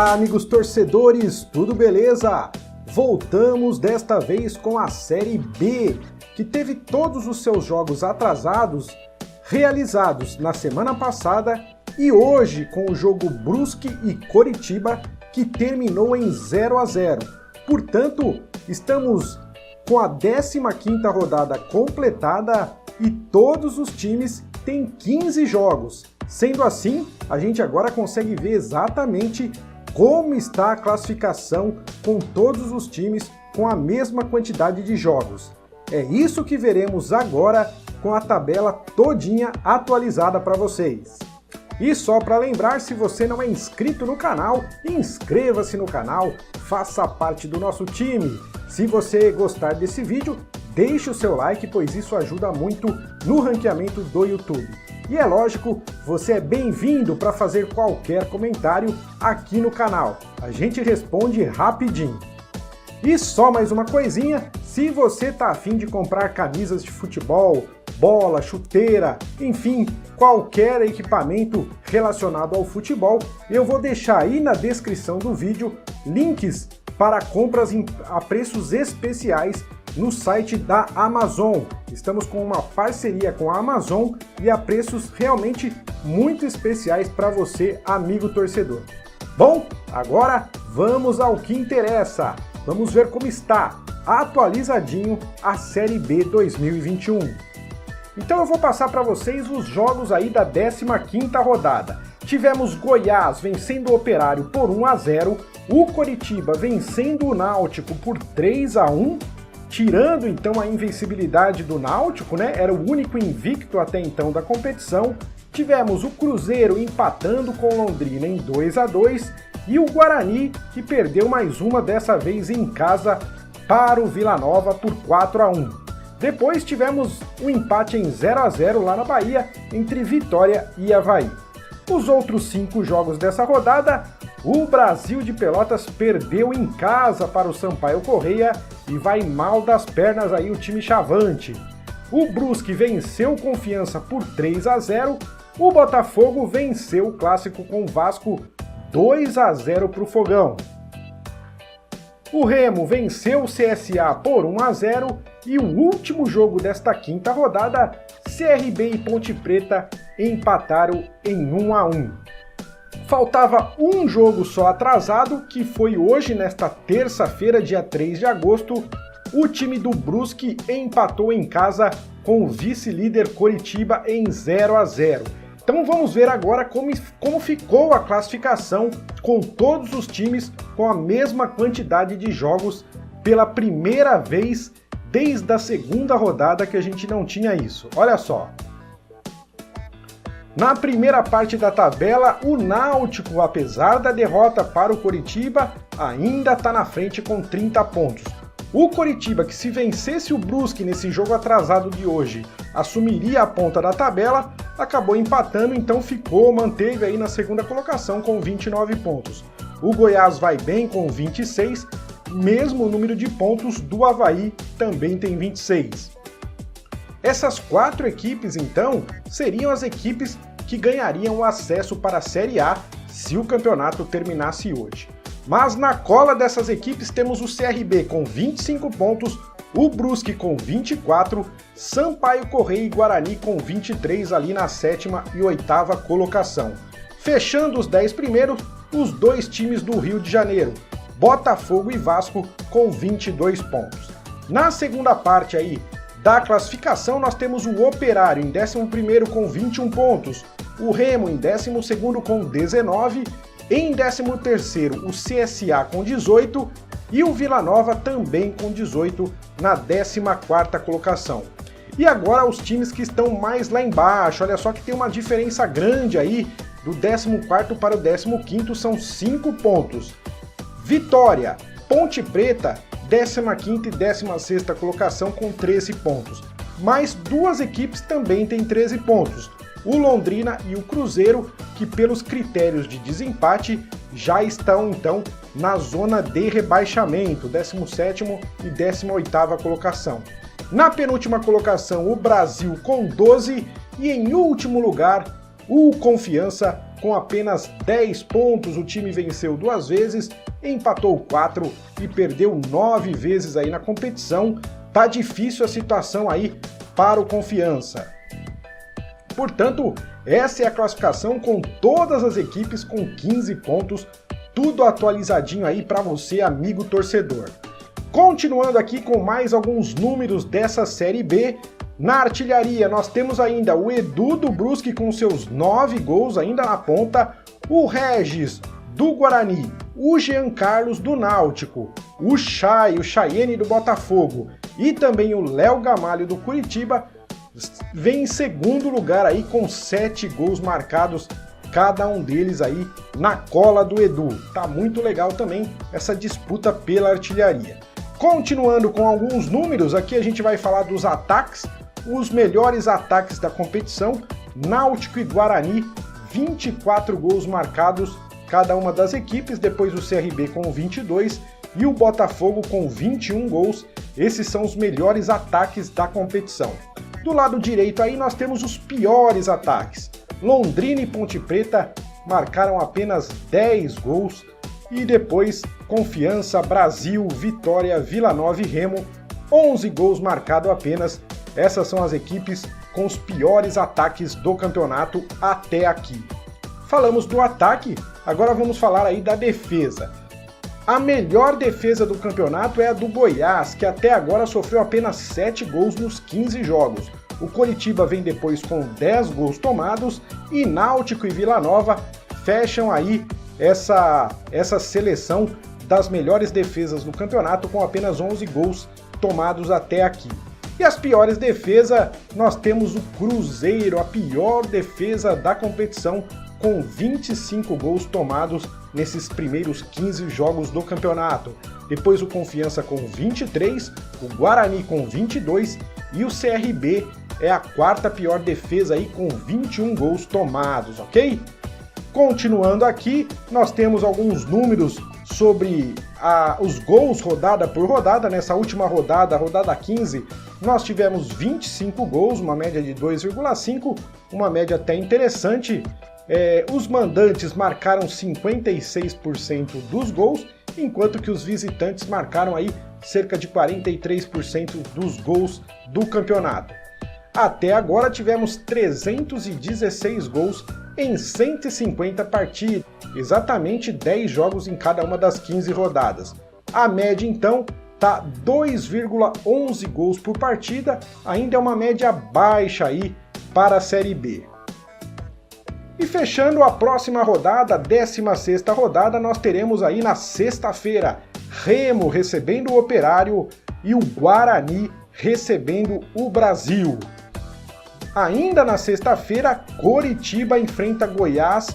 Olá, amigos torcedores, tudo beleza? Voltamos desta vez com a Série B, que teve todos os seus jogos atrasados realizados na semana passada e hoje com o jogo Brusque e Coritiba, que terminou em 0-0. Portanto, estamos com a 15ª rodada completada e todos os times têm 15 jogos. Sendo assim, a gente agora consegue ver exatamente como está a classificação com todos os times com a mesma quantidade de jogos. É isso que veremos agora com a tabela todinha atualizada para vocês. E só para lembrar, se você não é inscrito no canal, inscreva-se no canal, faça parte do nosso time. Se você gostar desse vídeo, deixe o seu like, pois isso ajuda muito no ranqueamento do YouTube. E é lógico, você é bem-vindo para fazer qualquer comentário aqui no canal. A gente responde rapidinho. E só mais uma coisinha, se você tá afim de comprar camisas de futebol, bola, chuteira, enfim, qualquer equipamento relacionado ao futebol, eu vou deixar aí na descrição do vídeo links para compras a preços especiais no site da Amazon. Estamos com uma parceria com a Amazon e a preços realmente muito especiais para você, amigo torcedor. Bom, agora vamos ao que interessa. Vamos ver como está atualizadinho a Série B 2021. Então eu vou passar para vocês os jogos aí da 15ª rodada. Tivemos Goiás vencendo o Operário por 1-0, o Coritiba vencendo o Náutico por 3-1, tirando então a invencibilidade do Náutico, né? Era o único invicto até então da competição. Tivemos o Cruzeiro empatando com Londrina em 2-2 e o Guarani que perdeu mais uma, dessa vez em casa, para o Vila Nova por 4-1. Depois tivemos um empate em 0-0 lá na Bahia entre Vitória e Avaí. Os outros 5 jogos dessa rodada, o Brasil de Pelotas perdeu em casa para o Sampaio Corrêa e vai mal das pernas aí o time chavante. O Brusque venceu o Confiança por 3-0, o Botafogo venceu o Clássico com o Vasco 2-0 para o Fogão. O Remo venceu o CSA por 1-0 e o último jogo desta 5ª rodada, CRB e Ponte Preta empataram em 1-1. Faltava um jogo só atrasado, que foi hoje, nesta terça-feira, dia 3 de agosto, o time do Brusque empatou em casa com o vice-líder Coritiba em 0-0. Então vamos ver agora como ficou a classificação com todos os times com a mesma quantidade de jogos pela primeira vez desde a 2ª rodada que a gente não tinha isso. Olha só. Na primeira parte da tabela, o Náutico, apesar da derrota para o Coritiba, ainda está na frente com 30 pontos. O Coritiba, que se vencesse o Brusque nesse jogo atrasado de hoje, assumiria a ponta da tabela, acabou empatando, então manteve aí na 2ª colocação com 29 pontos. O Goiás vai bem com 26, mesmo o número de pontos do Avaí também tem 26. Essas 4 equipes, então, seriam as equipes que ganhariam o acesso para a Série A se o campeonato terminasse hoje. Mas na cola dessas equipes temos o CRB com 25 pontos, o Brusque com 24, Sampaio Corrêa e Guarani com 23 ali na 7ª e 8ª colocação. Fechando os 10 primeiros, os 2 times do Rio de Janeiro, Botafogo e Vasco com 22 pontos. Na segunda parte aí da classificação nós temos o Operário em 11º com 21 pontos, o Remo em 12º com 19, em 13º o CSA com 18 e o Vila Nova também com 18 na 14ª colocação. E agora os times que estão mais lá embaixo, olha só que tem uma diferença grande aí, do 14º para o 15º são 5 pontos. Vitória, Ponte Preta, 15ª e 16ª colocação com 13 pontos. Mais 2 equipes também têm 13 pontos. O Londrina e o Cruzeiro, que pelos critérios de desempate já estão então na zona de rebaixamento, 17º e 18ª colocação. Na penúltima colocação, o Brasil com 12 e em último lugar, o Confiança com apenas 10 pontos, o time venceu 2 vezes, empatou 4 e perdeu 9 vezes aí na competição. Tá difícil a situação aí para o Confiança. Portanto, essa é a classificação com todas as equipes com 15 pontos, tudo atualizadinho aí para você, amigo torcedor. Continuando aqui com mais alguns números dessa Série B, na artilharia nós temos ainda o Edu do Brusque com seus 9 gols ainda na ponta, o Regis do Guarani, o Jean Carlos do Náutico, o Chayenne do Botafogo e também o Léo Gamalho do Curitiba vem em segundo lugar aí com 7 gols marcados, cada um deles aí na cola do Edu. Tá muito legal também essa disputa pela artilharia. Continuando com alguns números, aqui a gente vai falar dos ataques, os melhores ataques da competição, Náutico e Guarani, 24 gols marcados cada uma das equipes, depois o CRB com 22 e o Botafogo com 21 gols, esses são os melhores ataques da competição. Do lado direito aí nós temos os piores ataques, Londrina e Ponte Preta marcaram apenas 10 gols, e depois Confiança, Brasil, Vitória, Vila Nova e Remo, 11 gols marcados apenas. Essas são as equipes com os piores ataques do campeonato até aqui. Falamos do ataque, agora vamos falar aí da defesa. A melhor defesa do campeonato é a do Goiás, que até agora sofreu apenas 7 gols nos 15 jogos. O Coritiba vem depois com 10 gols tomados e Náutico e Vila Nova fecham aí essa seleção das melhores defesas no campeonato com apenas 11 gols tomados até aqui. E as piores defesas, nós temos o Cruzeiro, a pior defesa da competição, com 25 gols tomados nesses primeiros 15 jogos do campeonato. Depois o Confiança com 23, o Guarani com 22 e o CRB é a quarta pior defesa aí com 21 gols tomados, ok? Continuando aqui, nós temos alguns números sobre os gols rodada por rodada. Nessa última rodada, rodada 15, nós tivemos 25 gols, uma média de 2,5, uma média até interessante. Os mandantes marcaram 56% dos gols, enquanto que os visitantes marcaram aí cerca de 43% dos gols do campeonato. Até agora tivemos 316 gols em 150 partidas, exatamente 10 jogos em cada uma das 15 rodadas. A média então tá 2,11 gols por partida, ainda é uma média baixa aí para a Série B. E fechando a próxima rodada, a 16ª rodada, nós teremos aí na sexta-feira Remo recebendo o Operário e o Guarani recebendo o Brasil. Ainda na sexta-feira, Coritiba enfrenta Goiás,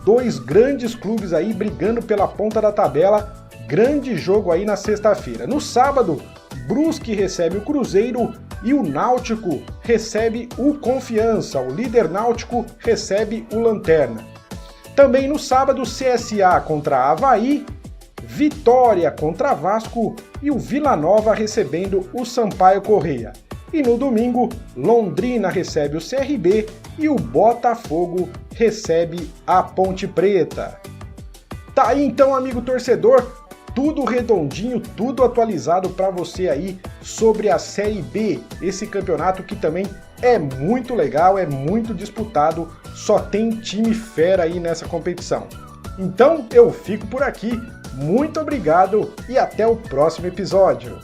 dois grandes clubes aí brigando pela ponta da tabela, grande jogo aí na sexta-feira. No sábado, Brusque recebe o Cruzeiro e o Náutico recebe o Confiança, o líder Náutico recebe o Lanterna. Também no sábado, CSA contra Avaí, Vitória contra Vasco e o Vila Nova recebendo o Sampaio Corrêa. E no domingo, Londrina recebe o CRB e o Botafogo recebe a Ponte Preta. Tá aí então, amigo torcedor, tudo redondinho, tudo atualizado para você aí sobre a Série B, esse campeonato que também é muito legal, é muito disputado, só tem time fera aí nessa competição. Então eu fico por aqui, muito obrigado e até o próximo episódio.